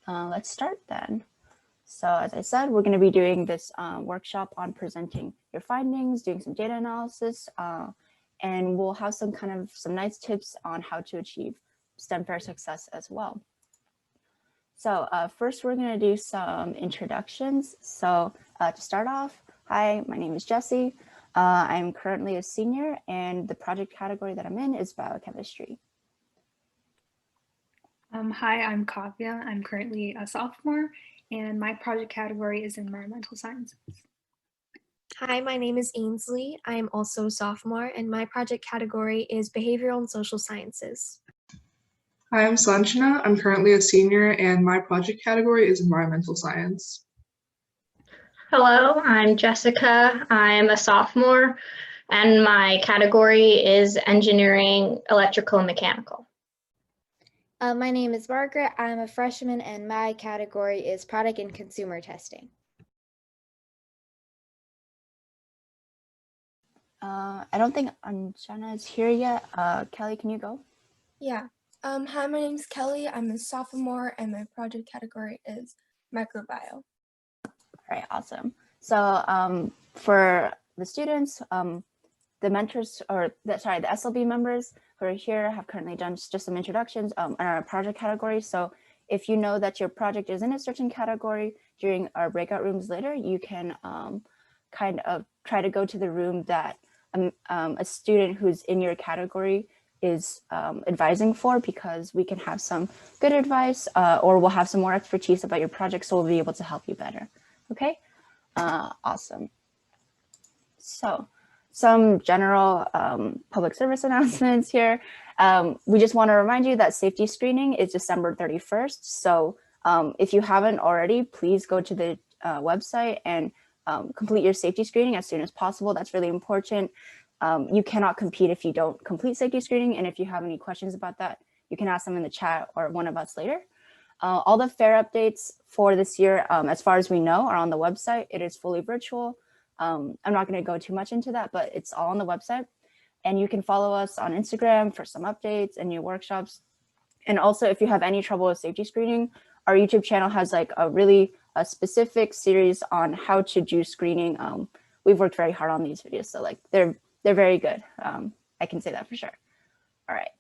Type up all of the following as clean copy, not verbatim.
Let's start then. So as I said, we're going to be doing this workshop on presenting your findings, doing some data analysis, and we'll have some nice tips on how to achieve STEM fair success as well. So first, we're going to do some introductions. So to start off, hi, my name is Jessie. I'm currently a senior, and the project category that I'm in is biochemistry. Hi, I'm Kavya. I'm currently a sophomore, and my project category is environmental sciences. Hi, my name is Ainsley. I am also a sophomore, and my project category is behavioral and social sciences. Hi, I'm Sanchana. I'm currently a senior, and my project category is environmental science. Hello, I'm Jessica. I'm a sophomore, and my category is engineering, electrical, and mechanical. My name is Margaret. I'm a freshman, and my category is product and consumer testing. I don't think Anjana is here yet. Kelly, can you go? Yeah. Hi, my name is Kelly. I'm a sophomore, and my project category is microbiome. All right, awesome. So for the students, the mentors, or the SLB members who are here have currently done just some introductions in our project category. So if you know that your project is in a certain category, during our breakout rooms later, you can kind of try to go to the room that a student who's in your category is advising for, because we can have some good advice or we'll have some more expertise about your project, so we'll be able to help you better. Okay, awesome. So some general public service announcements here. We just want to remind you that safety screening is December 31st. So if you haven't already, please go to the website and complete your safety screening as soon as possible. That's really important. You cannot compete if you don't complete safety screening. And if you have any questions about that, you can ask them in the chat or one of us later. All the fair updates for this year, as far as we know, are on the website. It is fully virtual. I'm not going to go too much into that, but it's all on the website. And you can follow us on Instagram for some updates and new workshops. And also, if you have any trouble with safety screening, our YouTube channel has like a specific series on how to do screening. We've worked very hard on these videos, so like they're very good. I can say that for sure. All right.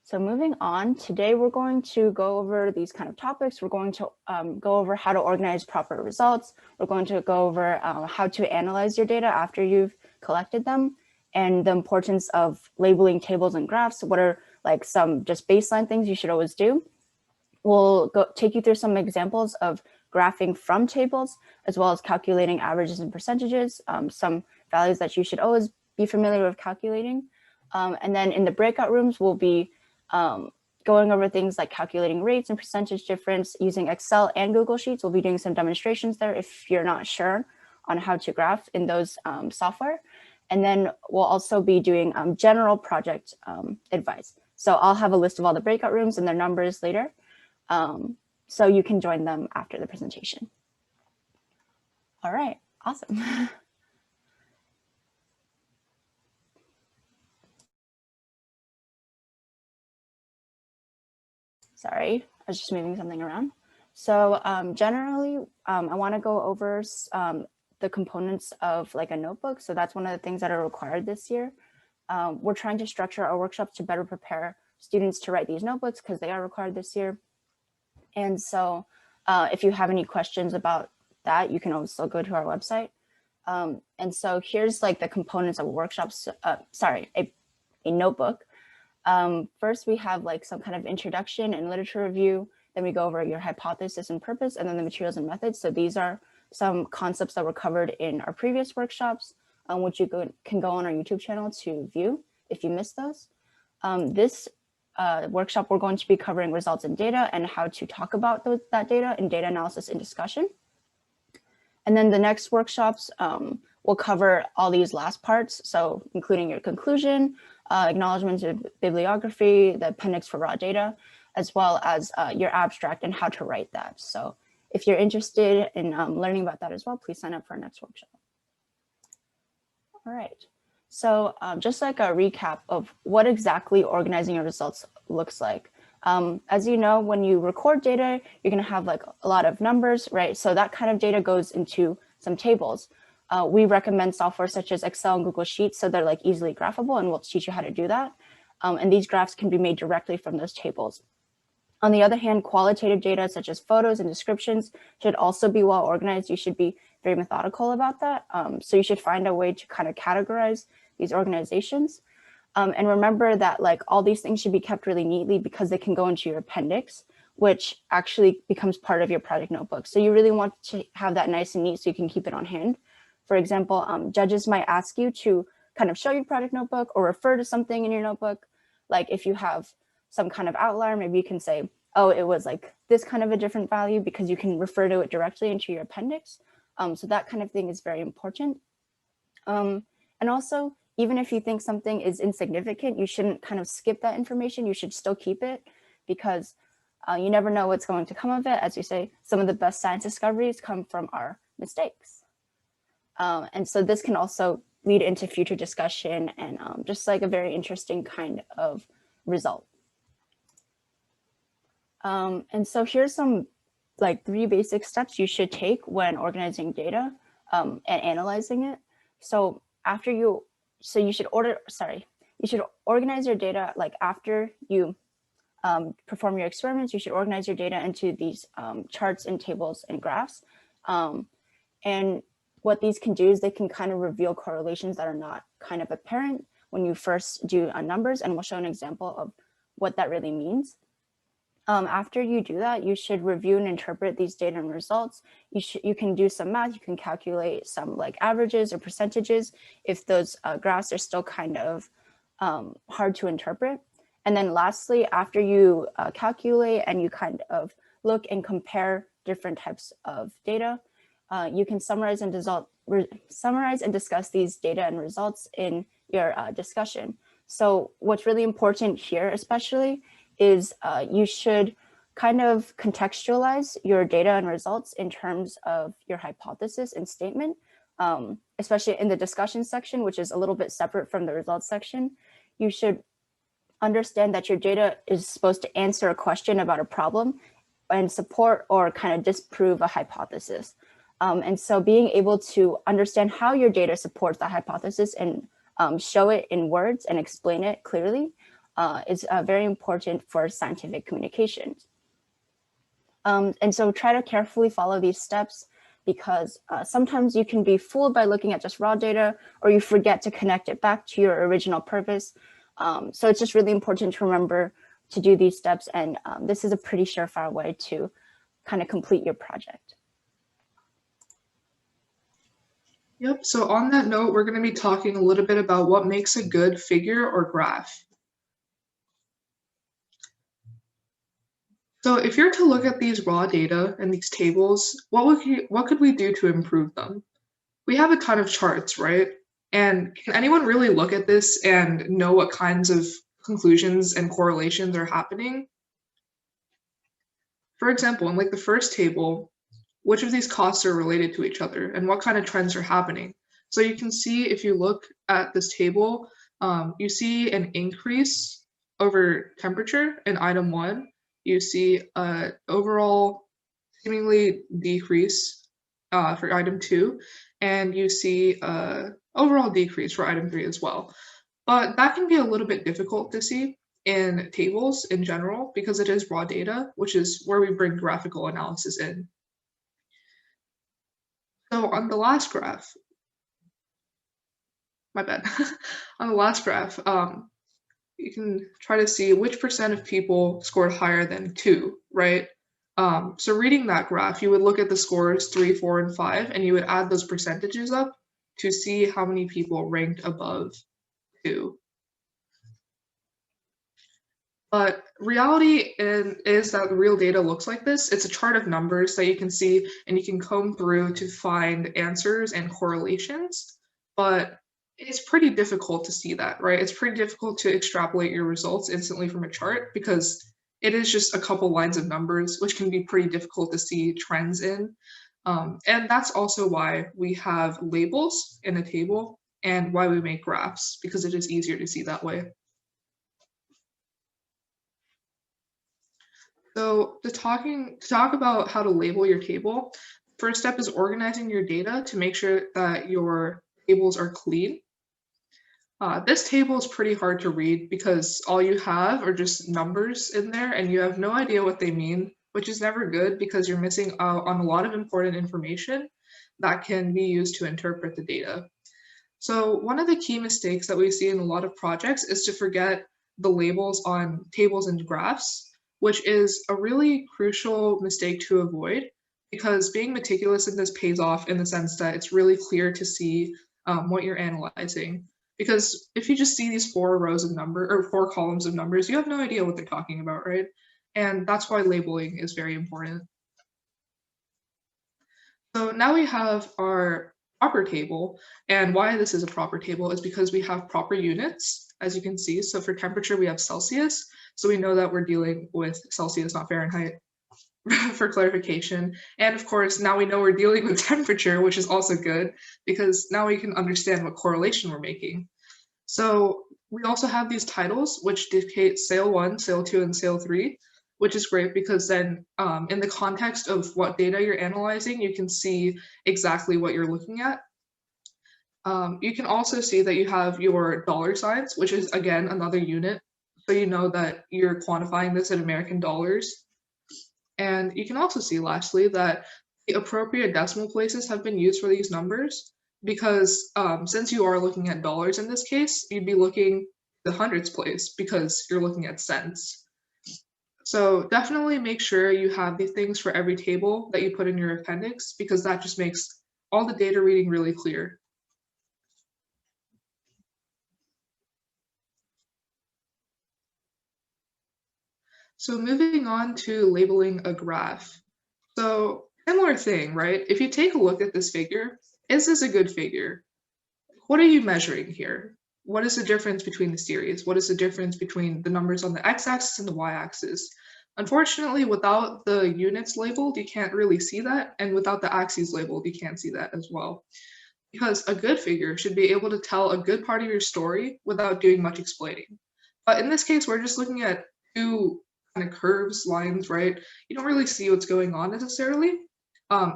So moving on, today we're going to go over these kind of topics. We're going to go over how to organize proper results. We're going to go over how to analyze your data after you've collected them, and the importance of labeling tables and graphs. What are like some just baseline things you should always do. We'll take you through some examples of graphing from tables, as well as calculating averages and percentages, some values that you should always be familiar with calculating. And then in the breakout rooms, we'll be going over things like calculating rates and percentage difference using Excel and Google Sheets. We'll be doing some demonstrations there if you're not sure on how to graph in those software. And then we'll also be doing general project advice. So I'll have a list of all the breakout rooms and their numbers later. So you can join them after the presentation. All right, awesome. Sorry, I was just moving something around. So generally, I want to go over the components of like a notebook. So that's one of the things that are required this year. We're trying to structure our workshops to better prepare students to write these notebooks because they are required this year. And so if you have any questions about that, you can also go to our website. And so here's like the components of workshops, a notebook. First, we have like some kind of introduction and literature review. Then we go over your hypothesis and purpose, and then the materials and methods. So these are some concepts that were covered in our previous workshops, which you can go on our YouTube channel to view if you missed those. This workshop, we're going to be covering results and data and how to talk about that data in data analysis and discussion. And then the next workshops will cover all these last parts, so including your conclusion, acknowledgements of bibliography, the appendix for raw data, as well as your abstract and how to write that. So if you're interested in learning about that as well, please sign up for our next workshop. All right, so just like a recap of what exactly organizing your results looks like. As you know, when you record data, you're going to have like a lot of numbers, right? So that kind of data goes into some tables. We recommend software such as Excel and Google Sheets, so they're like easily graphable, and we'll teach you how to do that. And these graphs can be made directly from those tables. On the other hand, qualitative data such as photos and descriptions should also be well organized. You should be very methodical about that. So you should find a way to kind of categorize these organizations. And remember that like all these things should be kept really neatly because they can go into your appendix, which actually becomes part of your project notebook. So you really want to have that nice and neat so you can keep it on hand. For example, judges might ask you to kind of show your project notebook or refer to something in your notebook. Like if you have some kind of outlier, maybe you can say, oh, it was like this kind of a different value, because you can refer to it directly into your appendix. So that kind of thing is very important. And also, even if you think something is insignificant, you shouldn't kind of skip that information. You should still keep it, because you never know what's going to come of it. As we say, some of the best science discoveries come from our mistakes. And so this can also lead into future discussion and just like a very interesting kind of result. And so here's some like 3 basic steps you should take when organizing data and analyzing it. So after you should organize your data like after you perform your experiments. You should organize your data into these charts and tables and graphs. And what these can do is they can kind of reveal correlations that are not kind of apparent when you first do numbers, and we'll show an example of what that really means. After you do that, you should review and interpret these data and results. You can do some math, you can calculate some like averages or percentages if those graphs are still kind of hard to interpret. And then lastly, after you calculate and you kind of look and compare different types of data, you can summarize and discuss these data and results in your discussion. So what's really important here especially is you should kind of contextualize your data and results in terms of your hypothesis and statement, especially in the discussion section, which is a little bit separate from the results section. You should understand that your data is supposed to answer a question about a problem and support or kind of disprove a hypothesis. And so being able to understand how your data supports the hypothesis and show it in words and explain it clearly is very important for scientific communications. And so try to carefully follow these steps, because sometimes you can be fooled by looking at just raw data, or you forget to connect it back to your original purpose. So it's just really important to remember to do these steps, and this is a pretty surefire way to kind of complete your project. Yep, so on that note, we're going to be talking a little bit about what makes a good figure or graph. So if you're to look at these raw data and these tables, what could we do to improve them? We have a ton of charts, right? And can anyone really look at this and know what kinds of conclusions and correlations are happening? For example, in like the first table, which of these costs are related to each other and what kind of trends are happening? So you can see, if you look at this table, you see an increase over temperature in item 1. You see an overall seemingly decrease for item 2, and you see overall decrease for item 3 as well. But that can be a little bit difficult to see in tables in general, because it is raw data, which is where we bring graphical analysis in. So on the last graph, my bad, on the last graph, you can try to see which percent of people scored higher than 2, right? So reading that graph, you would look at the scores 3, 4, and 5, and you would add those percentages up to see how many people ranked above 2. But reality is that real data looks like this. It's a chart of numbers that you can see, and you can comb through to find answers and correlations. But it's pretty difficult to see that, right? It's pretty difficult to extrapolate your results instantly from a chart, because it is just a couple lines of numbers, which can be pretty difficult to see trends in. And that's also why we have labels in a table and why we make graphs, because it is easier to see that way. So to talk about how to label your table, first step is organizing your data to make sure that your tables are clean. This table is pretty hard to read because all you have are just numbers in there and you have no idea what they mean, which is never good because you're missing out on a lot of important information that can be used to interpret the data. So one of the key mistakes that we see in a lot of projects is to forget the labels on tables and graphs, which is a really crucial mistake to avoid because being meticulous in this pays off in the sense that it's really clear to see what you're analyzing. Because if you just see these 4 rows of number or 4 columns of numbers, you have no idea what they're talking about, right? And that's why labeling is very important. So now we have our proper table, and why this is a proper table is because we have proper units, as you can see. So for temperature, we have Celsius, so we know that we're dealing with Celsius, not Fahrenheit, for clarification. And of course, now we know we're dealing with temperature, which is also good, because now we can understand what correlation we're making. So we also have these titles, which dictate SAIL 1, SAIL 2, and SAIL 3, which is great because then in the context of what data you're analyzing, you can see exactly what you're looking at. You can also see that you have your dollar signs, which is, again, another unit. So you know that you're quantifying this in American dollars. And you can also see, lastly, that the appropriate decimal places have been used for these numbers because since you are looking at dollars in this case, you'd be looking the hundreds place because you're looking at cents. So definitely make sure you have these things for every table that you put in your appendix because that just makes all the data reading really clear. So moving on to labeling a graph. So similar thing, right? If you take a look at this figure, is this a good figure? What are you measuring here? What is the difference between the series? What is the difference between the numbers on the x-axis and the y-axis? Unfortunately, without the units labeled, you can't really see that. And without the axes labeled, you can't see that as well. Because a good figure should be able to tell a good part of your story without doing much explaining. But in this case, we're just looking at 2 kind of curves, lines, right? You don't really see what's going on necessarily.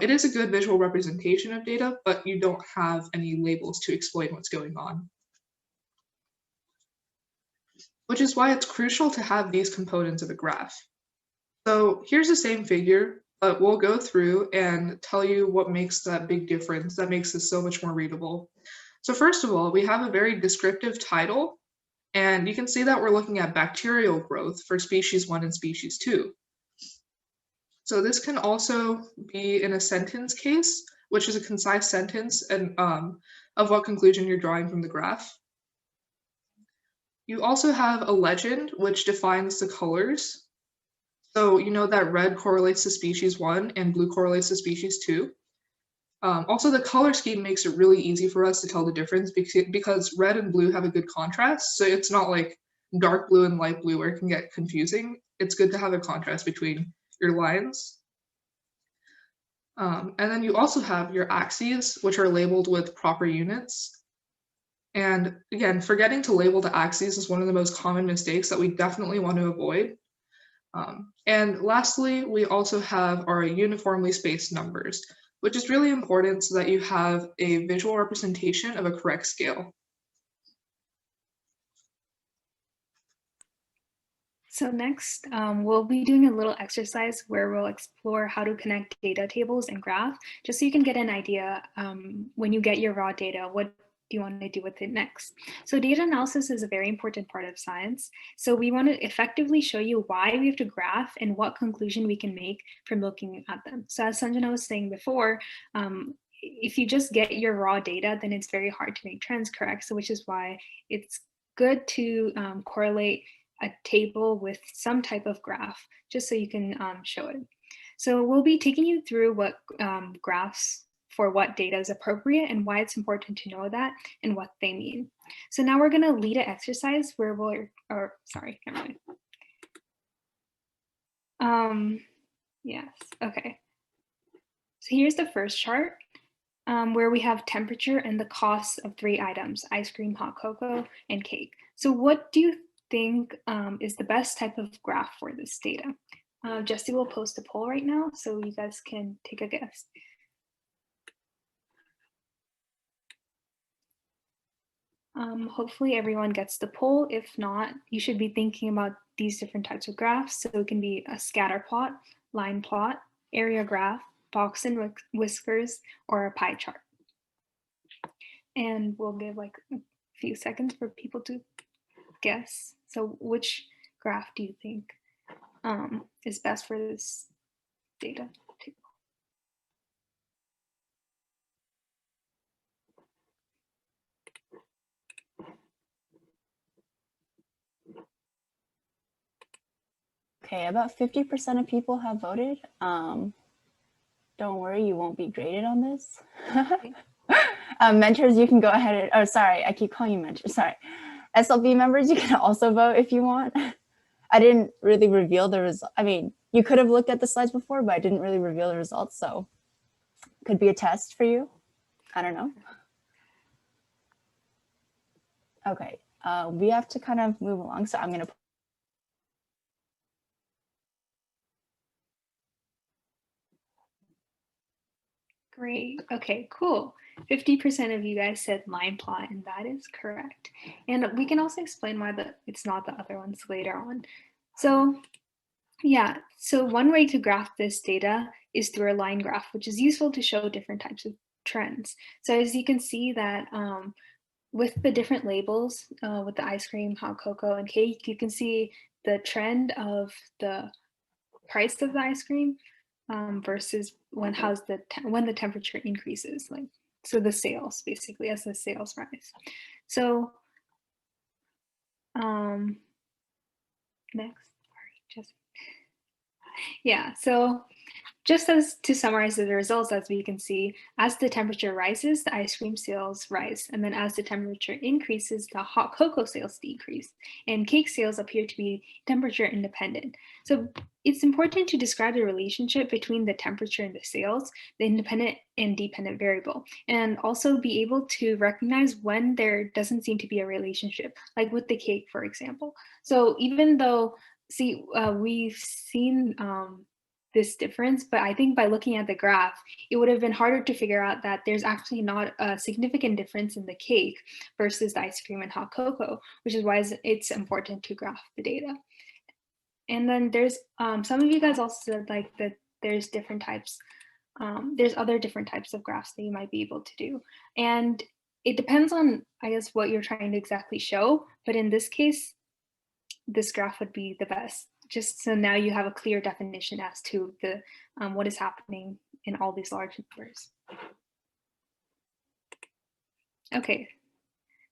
It is a good visual representation of data, but you don't have any labels to explain what's going on. Which is why it's crucial to have these components of a graph. So here's the same figure, but we'll go through and tell you what makes that big difference, that makes this so much more readable. So first of all, we have a very descriptive title, and you can see that we're looking at bacterial growth for species 1 and species 2. So this can also be in a sentence case, which is a concise sentence and of what conclusion you're drawing from the graph. You also have a legend, which defines the colors. So you know that red correlates to species 1 and blue correlates to species 2. Also, the color scheme makes it really easy for us to tell the difference because red and blue have a good contrast. So it's not like dark blue and light blue where it can get confusing. It's good to have a contrast between your lines. And then you also have your axes, which are labeled with proper units. And again, forgetting to label the axes is one of the most common mistakes that we definitely want to avoid. And lastly, we also have our uniformly spaced numbers, which is really important so that you have a visual representation of a correct scale. So next, we'll be doing a little exercise where we'll explore how to connect data tables and graph, just so you can get an idea when you get your raw data, what do you want to do with it next? So data analysis is a very important part of science. So we want to effectively show you why we have to graph and what conclusion we can make from looking at them. So as Sanjana was saying before, if you just get your raw data, then it's very hard to make trends correct. So which is why it's good to correlate a table with some type of graph, just so you can show it. So we'll be taking you through what graphs for what data is appropriate and why it's important to know that and what they mean. So now we're gonna lead an exercise where yes, okay. So here's the first chart where we have temperature and the cost of 3 items, ice cream, hot cocoa, and cake. So what do you think is the best type of graph for this data? Jesse will post a poll right now, so you guys can take a guess. Hopefully everyone gets the poll. If not, you should be thinking about these different types of graphs. So it can be a scatter plot, line plot, area graph, box and whiskers, or a pie chart. And we'll give like a few seconds for people to guess. So which graph do you think is best for this data table? Okay, about 50% of people have voted. Don't worry, you won't be graded on this. Mentors, you can go ahead and, oh, sorry, I keep calling you mentors, sorry. SLB members, you can also vote if you want. I didn't really reveal the result. I mean, you could have looked at the slides before, but I didn't really reveal the results, so could be a test for you. I don't know. Okay, we have to kind of move along, so I'm gonna. Great. Okay, cool. 50% of you guys said line plot, and that is correct. And we can also explain why it's not the other ones later on. So yeah, so one way to graph this data is through a line graph, which is useful to show different types of trends. So as you can see that with the different labels, with the ice cream, hot cocoa, and cake, you can see the trend of the price of the ice cream versus when the temperature increases, like so the sales basically as the sales rise. So next, sorry, just yeah. So just as to summarize the results, as we can see, as the temperature rises, the ice cream sales rise. And then as the temperature increases, the hot cocoa sales decrease. And cake sales appear to be temperature independent. So it's important to describe the relationship between the temperature and the sales, the independent and dependent variable, and also be able to recognize when there doesn't seem to be a relationship, like with the cake, for example. So even though, see, we've seen this difference, but I think by looking at the graph, it would have been harder to figure out that there's actually not a significant difference in the cake versus the ice cream and hot cocoa, which is why it's important to graph the data. And then there's some of you guys also said like that there's different types, there's other different types of graphs that you might be able to do. And it depends on, I guess, what you're trying to exactly show, but in this case, this graph would be the best. Just so now you have a clear definition as to the what is happening in all these large numbers. Okay,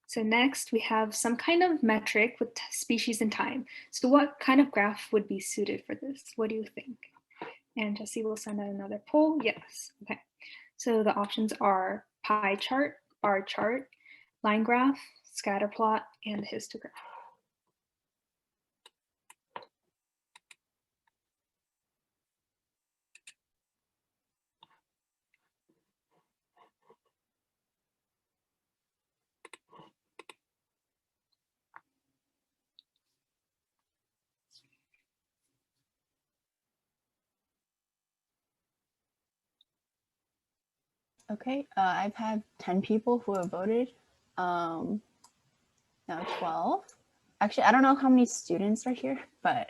so next we have some kind of metric with species and time. So what kind of graph would be suited for this? What do you think? And Jesse will send out another poll. Yes, okay. So the options are pie chart, bar chart, line graph, scatter plot, and histogram. Okay, I've had 10 people who have voted. Now 12. Actually, I don't know how many students are here, but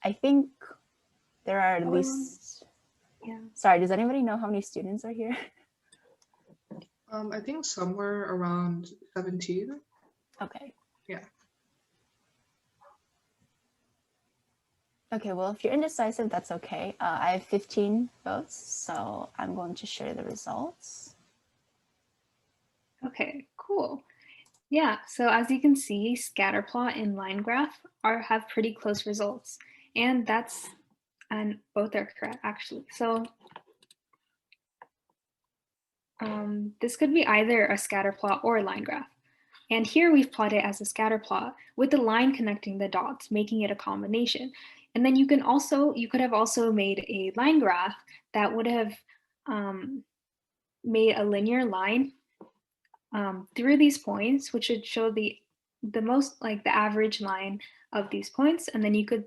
I think there are at least, yeah. Sorry, does anybody know how many students are here? I think somewhere around 17. Okay. Yeah. Okay, well, if you're indecisive, that's okay. I have 15 votes, so I'm going to share the results. Okay, cool. Yeah, so as you can see, scatterplot and line graph have pretty close results, and both are correct actually. So this could be either a scatterplot or a line graph. And here we've plotted as a scatterplot with the line connecting the dots, making it a combination. And then you could have also made a line graph that would have made a linear line through these points, which would show the the average line of these points, and then you could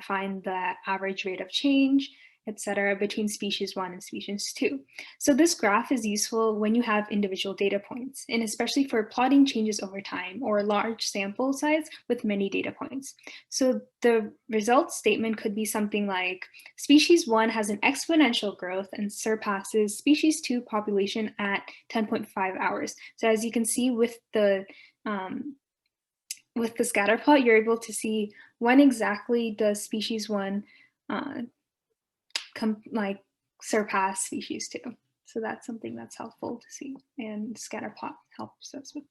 find the average rate of change, etc., between species 1 and species 2. So this graph is useful when you have individual data points, and especially for plotting changes over time or large sample size with many data points. So the result statement could be something like, species 1 has an exponential growth and surpasses species 2 population at 10.5 hours. So as you can see with the scatter plot, you're able to see when exactly does species 1 surpass species 2. So that's something that's helpful to see, and scatter plot helps us with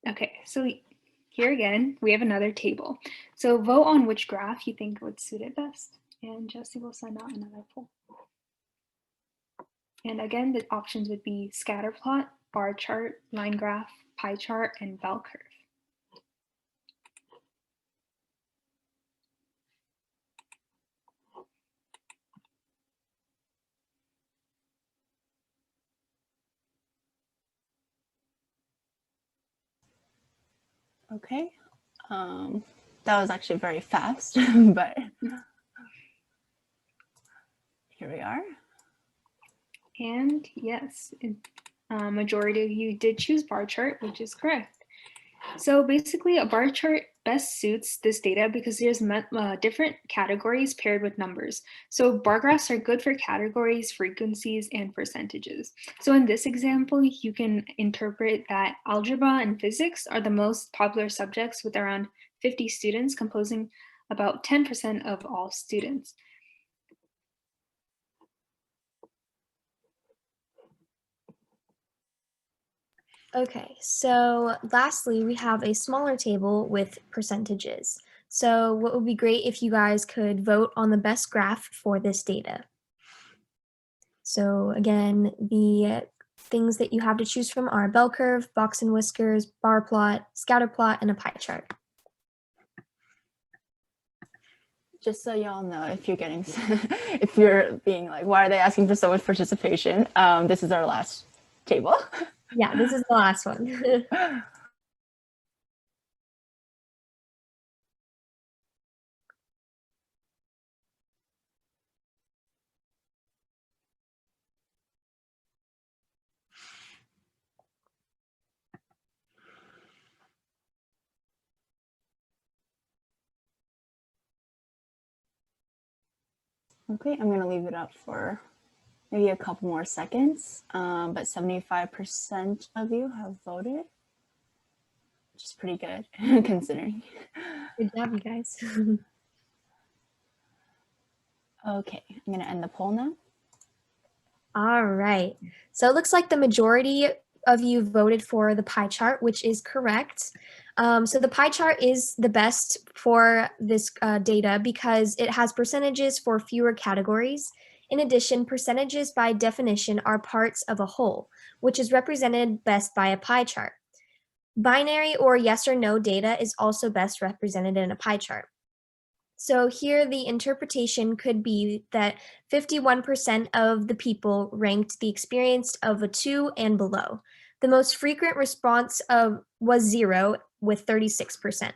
this. Okay, so here again, we have another table. So vote on which graph you think would suit it best, and Jesse will send out another poll. And again, the options would be scatter plot, bar chart, line graph, pie chart, and bell curve. Okay, that was actually very fast, but here we are. And yes, majority of you did choose bar chart, which is correct. So basically, a bar chart best suits this data because there's different categories paired with numbers. So bar graphs are good for categories, frequencies, and percentages. So in this example, you can interpret that algebra and physics are the most popular subjects with around 50 students, composing about 10% of all students. Okay, so lastly, we have a smaller table with percentages. So what would be great if you guys could vote on the best graph for this data. So again, the things that you have to choose from are bell curve, box and whiskers, bar plot, scatter plot, and a pie chart. Just so y'all know, if you're getting, if you're being like, why are they asking for so much participation? This is our last table. Yeah, this is the last one. Okay, I'm gonna leave it up for maybe a couple more seconds, but 75% of you have voted, which is pretty good considering. Good job, you guys. Okay, I'm gonna end the poll now. All right, so it looks like the majority of you voted for the pie chart, which is correct. So the pie chart is the best for this data because it has percentages for fewer categories. In addition, percentages by definition are parts of a whole, which is represented best by a pie chart. Binary or yes or no data is also best represented in a pie chart. So here the interpretation could be that 51% of the people ranked the experience of a 2 and below. The most frequent response was 0 with 36%.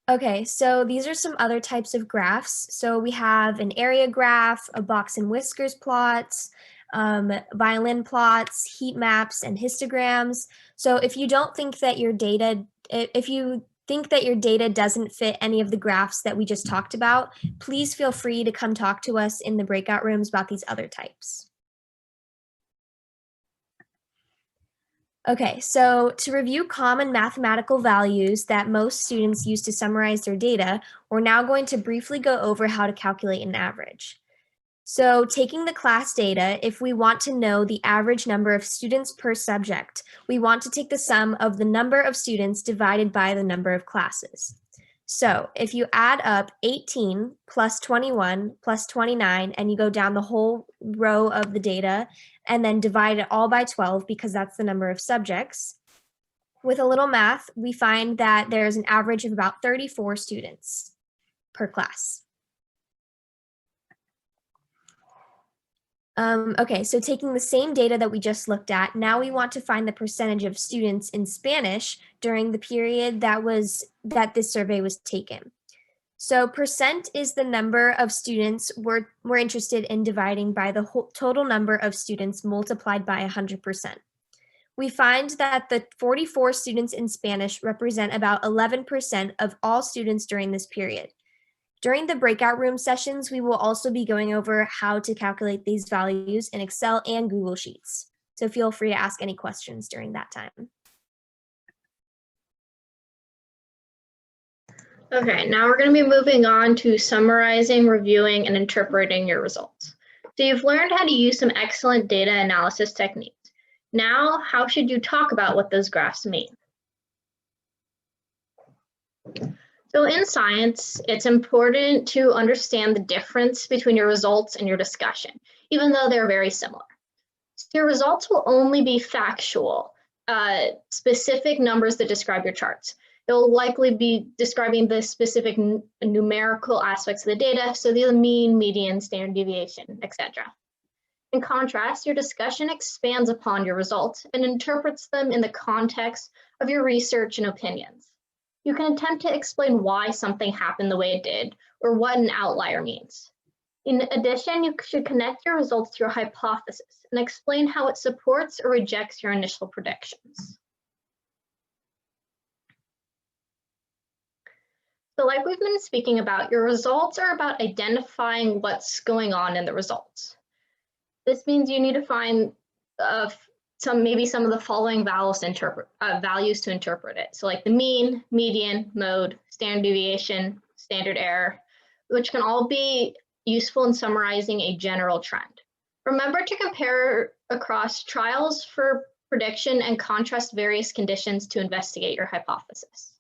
Okay, so these are some other types of graphs. So we have an area graph, a box and whiskers plots, violin plots, heat maps, and histograms. So if you don't think that your data, if you think that your data doesn't fit any of the graphs that we just talked about, please feel free to come talk to us in the breakout rooms about these other types. Okay, so to review common mathematical values that most students use to summarize their data, we're now going to briefly go over how to calculate an average. So taking the class data, if we want to know the average number of students per subject, we want to take the sum of the number of students divided by the number of classes. So if you add up 18 plus 21 plus 29 and you go down the whole row of the data and then divide it all by 12 because that's the number of subjects, with a little math, we find that there's an average of about 34 students per class. Okay, so taking the same data that we just looked at, now we want to find the percentage of students in Spanish during the period that this survey was taken. So percent is the number of students we're interested in dividing by the whole total number of students multiplied by 100%. We find that the 44 students in Spanish represent about 11% of all students during this period. During the breakout room sessions, we will also be going over how to calculate these values in Excel and Google Sheets. So feel free to ask any questions during that time. Okay, now we're going to be moving on to summarizing, reviewing, and interpreting your results. So you've learned how to use some excellent data analysis techniques. Now, how should you talk about what those graphs mean? So in science, it's important to understand the difference between your results and your discussion, even though they're very similar. So your results will only be factual, specific numbers that describe your charts. It'll likely be describing the specific numerical aspects of the data, so the mean, median, standard deviation, etc. In contrast, your discussion expands upon your results and interprets them in the context of your research and opinions. You can attempt to explain why something happened the way it did, or what an outlier means. In addition, you should connect your results to your hypothesis and explain how it supports or rejects your initial predictions. So like we've been speaking about, your results are about identifying what's going on in the results. This means you need to find maybe some of the following values to interpret it. So like the mean, median, mode, standard deviation, standard error, which can all be useful in summarizing a general trend. Remember to compare across trials for prediction and contrast various conditions to investigate your hypothesis.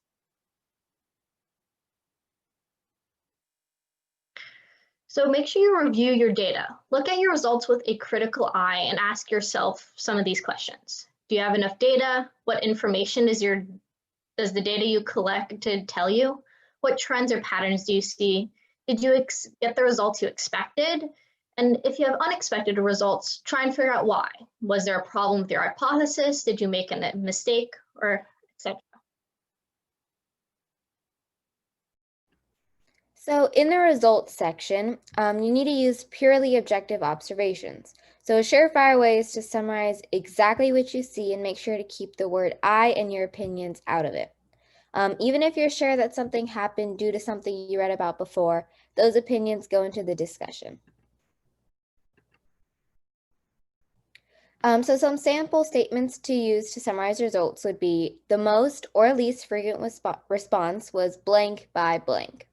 So make sure you review your data. Look at your results with a critical eye and ask yourself some of these questions. Do you have enough data? What information does the data you collected tell you? What trends or patterns do you see? Did you get the results you expected? And if you have unexpected results, try and figure out why. Was there a problem with your hypothesis? Did you make a mistake, or etc.? So in the results section, you need to use purely objective observations. So a surefire way is to summarize exactly what you see and make sure to keep the word I and your opinions out of it. Even if you're sure that something happened due to something you read about before, those opinions go into the discussion. So some sample statements to use to summarize results would be the most or least frequent response was blank by blank.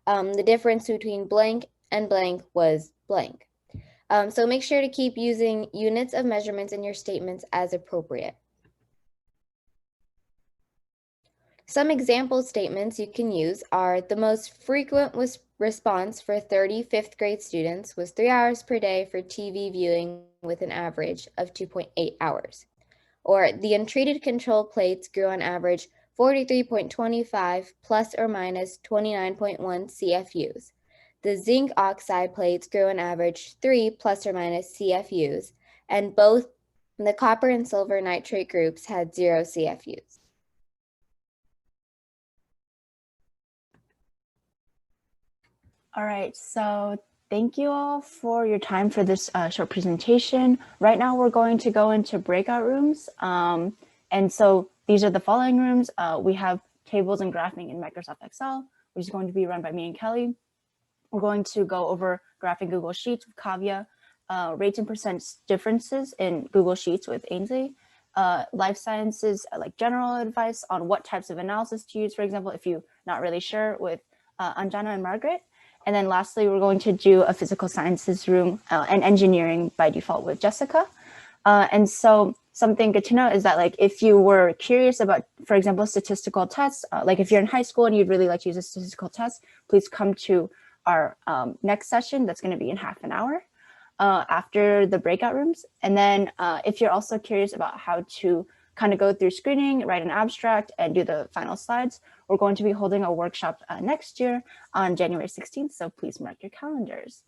The difference between blank and blank was blank. So make sure to keep using units of measurements in your statements as appropriate. Some example statements you can use are the most frequent response for 30 fifth grade students was 3 hours per day for TV viewing with an average of 2.8 hours. Or the untreated control plates grew on average 43.25 plus or minus 29.1 CFUs. The zinc oxide plates grew on average 3 plus or minus CFUs, and both the copper and silver nitrate groups had 0 CFUs. All right, so thank you all for your time for this short presentation. Right now we're going to go into breakout rooms. And so these are the following rooms. We have tables and graphing in Microsoft Excel, which is going to be run by me and Kelly. We're going to go over graphing Google Sheets with Kavya, rates and percent differences in Google Sheets with Ainsley, life sciences, like general advice on what types of analysis to use, for example, if you're not really sure, with Anjana and Margaret. And then lastly, we're going to do a physical sciences room and engineering by default with Jessica. And so something good to know is that, like, if you were curious about, for example, statistical tests, like if you're in high school and you'd really like to use a statistical test, please come to our next session. That's going to be in half an hour after the breakout rooms. And then if you're also curious about how to kind of go through screening, write an abstract, and do the final slides, we're going to be holding a workshop next year on January 16th. So please mark your calendars.